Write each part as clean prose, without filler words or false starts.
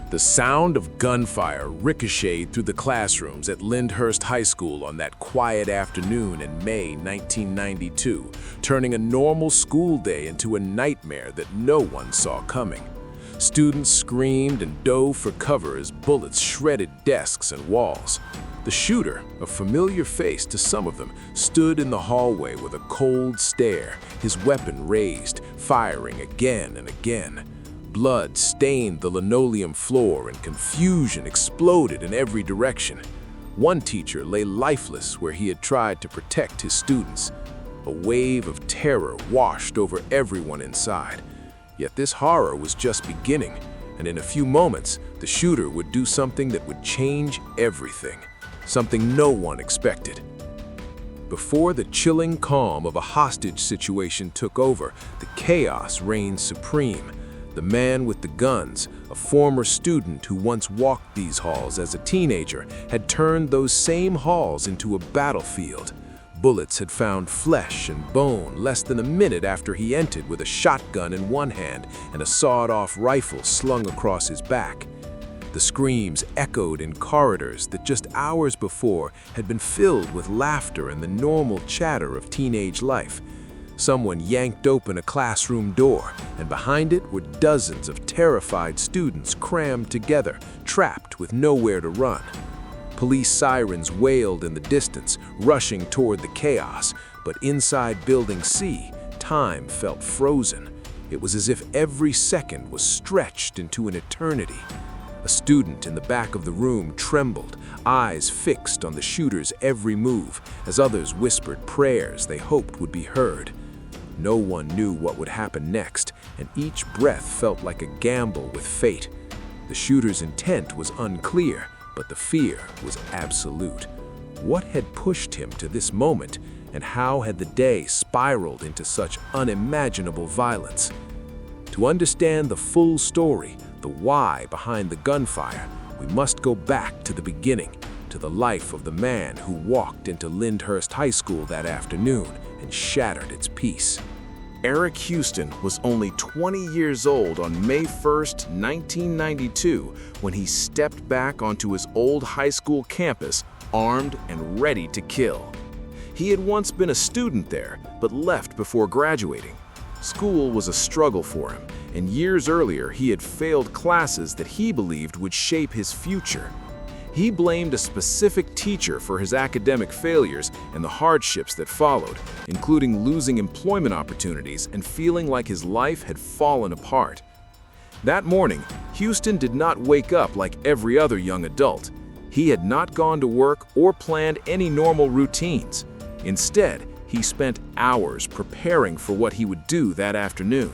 The sound of gunfire ricocheted through the classrooms at Lindhurst High School on that quiet afternoon in May 1992, turning a normal school day into a nightmare that no one saw coming. Students screamed and dove for cover as bullets shredded desks and walls. The shooter, a familiar face to some of them, stood in the hallway with a cold stare, his weapon raised, firing again and again. Blood stained the linoleum floor and confusion exploded in every direction. One teacher lay lifeless where he had tried to protect his students. A wave of terror washed over everyone inside. Yet this horror was just beginning, and in a few moments, the shooter would do something that would change everything, something no one expected. Before the chilling calm of a hostage situation took over, the chaos reigned supreme. The man with the guns, a former student who once walked these halls as a teenager, had turned those same halls into a battlefield. Bullets had found flesh and bone less than a minute after he entered with a shotgun in one hand and a sawed-off rifle slung across his back. The screams echoed in corridors that just hours before had been filled with laughter and the normal chatter of teenage life. Someone yanked open a classroom door, and behind it were dozens of terrified students crammed together, trapped with nowhere to run. Police sirens wailed in the distance, rushing toward the chaos, but inside Building C, time felt frozen. It was as if every second was stretched into an eternity. A student in the back of the room trembled, eyes fixed on the shooter's every move, as others whispered prayers they hoped would be heard. No one knew what would happen next, and each breath felt like a gamble with fate. The shooter's intent was unclear, but the fear was absolute. What had pushed him to this moment, and how had the day spiraled into such unimaginable violence? To understand the full story, the why behind the gunfire, we must go back to the beginning, to the life of the man who walked into Lindhurst High School that afternoon and shattered its peace. Eric Houston was only 20 years old on May 1st, 1992, when he stepped back onto his old high school campus, armed and ready to kill. He had once been a student there, but left before graduating. School was a struggle for him, and years earlier he had failed classes that he believed would shape his future. He blamed a specific teacher for his academic failures and the hardships that followed, including losing employment opportunities and feeling like his life had fallen apart. That morning, Houston did not wake up like every other young adult. He had not gone to work or planned any normal routines. Instead, he spent hours preparing for what he would do that afternoon.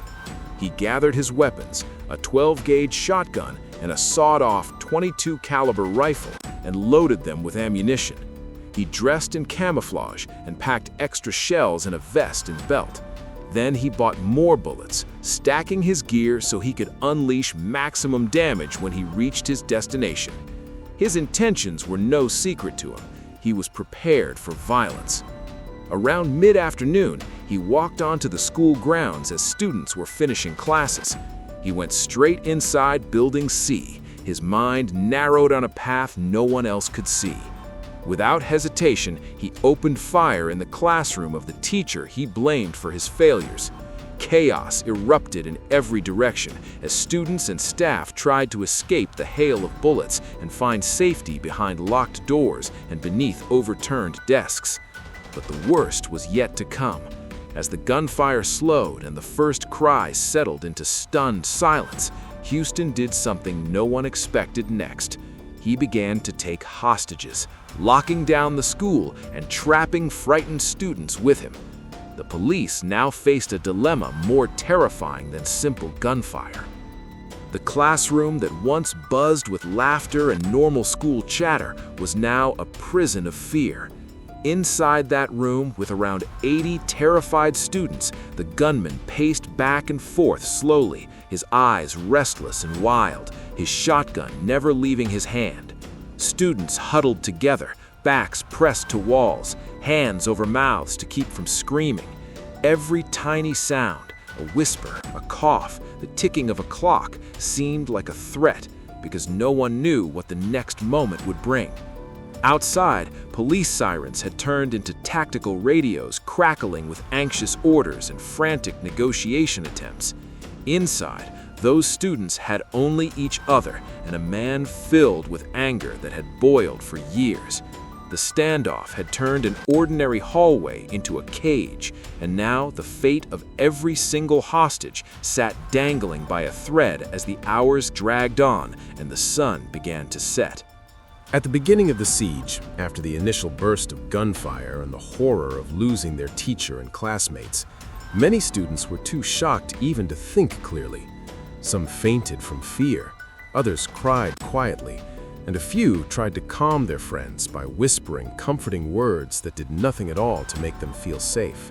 He gathered his weapons, a 12-gauge shotgun and a sawed-off .22 caliber rifle, and loaded them with ammunition. He dressed in camouflage and packed extra shells in a vest and belt. Then he bought more bullets, stacking his gear so he could unleash maximum damage when he reached his destination. His intentions were no secret to him. He was prepared for violence. Around mid-afternoon, he walked onto the school grounds as students were finishing classes. He went straight inside Building C, his mind narrowed on a path no one else could see. Without hesitation, he opened fire in the classroom of the teacher he blamed for his failures. Chaos erupted in every direction as students and staff tried to escape the hail of bullets and find safety behind locked doors and beneath overturned desks. But the worst was yet to come. As the gunfire slowed and the first cries settled into stunned silence, Houston did something no one expected next. He began to take hostages, locking down the school and trapping frightened students with him. The police now faced a dilemma more terrifying than simple gunfire. The classroom that once buzzed with laughter and normal school chatter was now a prison of fear. Inside that room, with around 80 terrified students, the gunman paced back and forth slowly, his eyes restless and wild, his shotgun never leaving his hand. Students huddled together, backs pressed to walls, hands over mouths to keep from screaming. Every tiny sound, a whisper, a cough, the ticking of a clock, seemed like a threat. because no one knew what the next moment would bring. Outside, police sirens had turned into tactical radios crackling with anxious orders and frantic negotiation attempts. Inside, those students had only each other and a man filled with anger that had boiled for years. The standoff had turned an ordinary hallway into a cage, and now the fate of every single hostage sat dangling by a thread as the hours dragged on and the sun began to set. At the beginning of the siege, after the initial burst of gunfire and the horror of losing their teacher and classmates, many students were too shocked even to think clearly. Some fainted from fear, others cried quietly, and a few tried to calm their friends by whispering comforting words that did nothing at all to make them feel safe.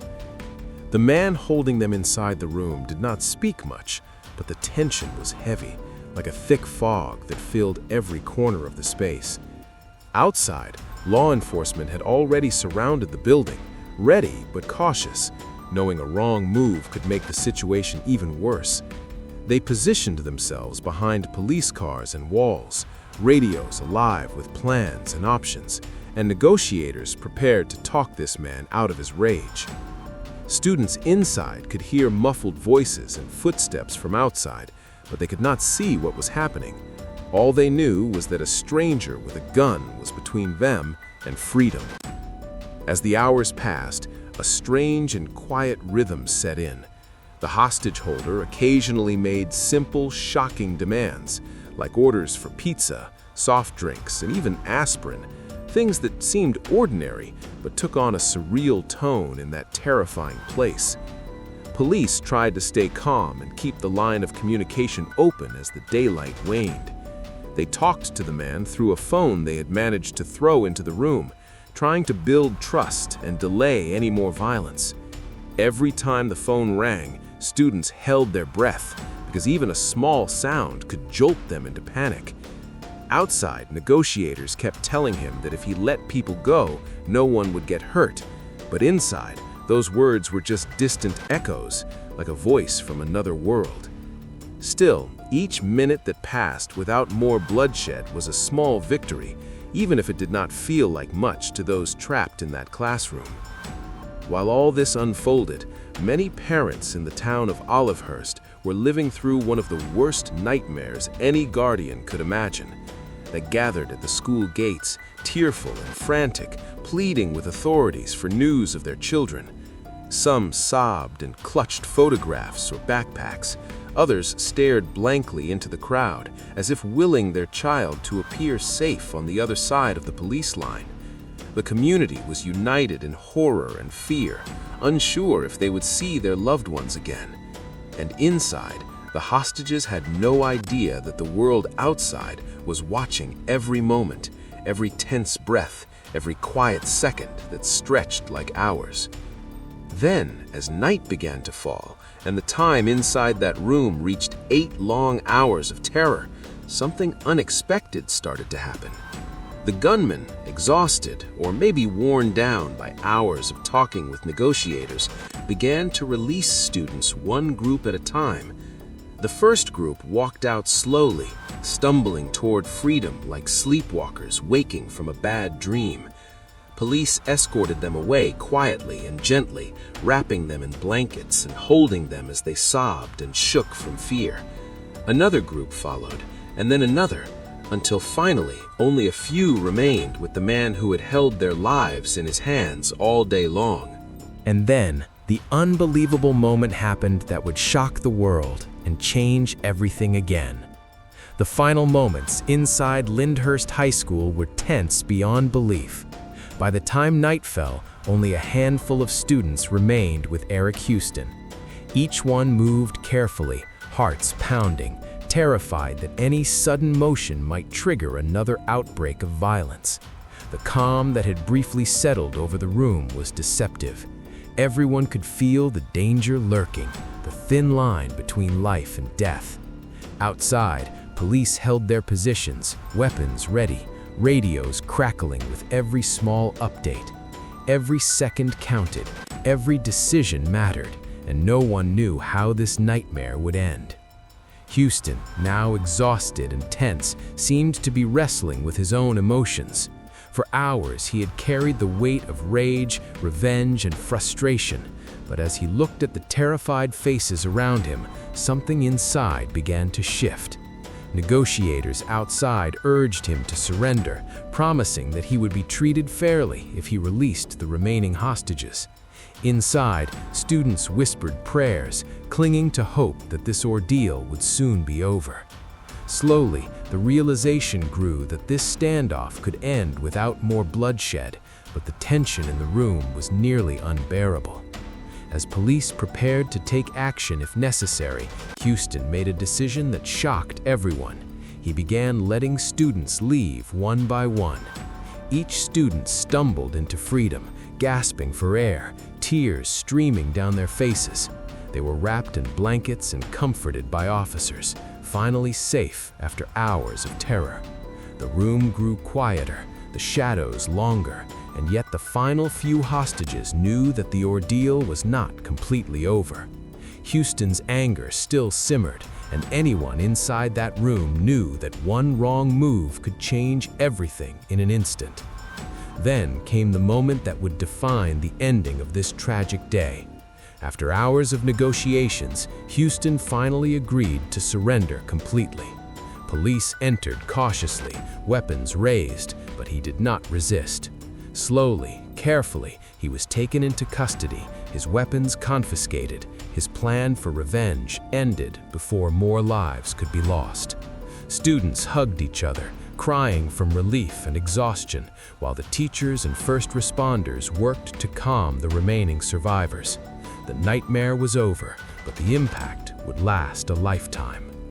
The man holding them inside the room did not speak much, but the tension was heavy, like a thick fog that filled every corner of the space. Outside, law enforcement had already surrounded the building, ready but cautious, knowing a wrong move could make the situation even worse. They positioned themselves behind police cars and walls, radios alive with plans and options, and negotiators prepared to talk this man out of his rage. Students inside could hear muffled voices and footsteps from outside, but they could not see what was happening. All they knew was that a stranger with a gun was between them and freedom. As the hours passed, a strange and quiet rhythm set in. The hostage holder occasionally made simple, shocking demands, like orders for pizza, soft drinks, and even aspirin, things that seemed ordinary but took on a surreal tone in that terrifying place. Police tried to stay calm and keep the line of communication open as the daylight waned. They talked to the man through a phone they had managed to throw into the room, trying to build trust and delay any more violence. Every time the phone rang, students held their breath, because even a small sound could jolt them into panic. Outside, negotiators kept telling him that if he let people go, no one would get hurt. But inside, those words were just distant echoes, like a voice from another world. Still, each minute that passed without more bloodshed was a small victory, even if it did not feel like much to those trapped in that classroom. While all this unfolded, many parents in the town of Olivehurst were living through one of the worst nightmares any guardian could imagine. They gathered at the school gates, tearful and frantic, pleading with authorities for news of their children. Some sobbed and clutched photographs or backpacks. Others stared blankly into the crowd, as if willing their child to appear safe on the other side of the police line. The community was united in horror and fear, unsure if they would see their loved ones again. And inside, the hostages had no idea that the world outside was watching every moment, every tense breath, every quiet second that stretched like hours. Then, as night began to fall, and the time inside that room reached 8 long hours of terror, something unexpected started to happen. The gunmen, exhausted or maybe worn down by hours of talking with negotiators, began to release students one group at a time. The first group walked out slowly, stumbling toward freedom like sleepwalkers waking from a bad dream. Police escorted them away quietly and gently, wrapping them in blankets and holding them as they sobbed and shook from fear. Another group followed, and then another, until finally only a few remained with the man who had held their lives in his hands all day long. And then the unbelievable moment happened that would shock the world and change everything again. The final moments inside Lindhurst High School were tense beyond belief. By the time night fell, only a handful of students remained with Eric Houston. Each one moved carefully, hearts pounding, terrified that any sudden motion might trigger another outbreak of violence. The calm that had briefly settled over the room was deceptive. Everyone could feel the danger lurking, the thin line between life and death. Outside, police held their positions, weapons ready, radios crackling with every small update. Every second counted, every decision mattered, and no one knew how this nightmare would end. Houston, now exhausted and tense, seemed to be wrestling with his own emotions. For hours, he had carried the weight of rage, revenge, and frustration. But as he looked at the terrified faces around him, something inside began to shift. Negotiators outside urged him to surrender, promising that he would be treated fairly if he released the remaining hostages. Inside, students whispered prayers, clinging to hope that this ordeal would soon be over. Slowly, the realization grew that this standoff could end without more bloodshed, but the tension in the room was nearly unbearable. As police prepared to take action if necessary, Houston made a decision that shocked everyone. He began letting students leave one by one. Each student stumbled into freedom, gasping for air, tears streaming down their faces. They were wrapped in blankets and comforted by officers, finally safe after hours of terror. The room grew quieter, the shadows longer, and yet the final few hostages knew that the ordeal was not completely over. Houston's anger still simmered, and anyone inside that room knew that one wrong move could change everything in an instant. Then came the moment that would define the ending of this tragic day. After hours of negotiations, Houston finally agreed to surrender completely. Police entered cautiously, weapons raised, but he did not resist. Slowly, carefully, he was taken into custody, his weapons confiscated. His plan for revenge ended before more lives could be lost. Students hugged each other, crying from relief and exhaustion, while the teachers and first responders worked to calm the remaining survivors. The nightmare was over, but the impact would last a lifetime.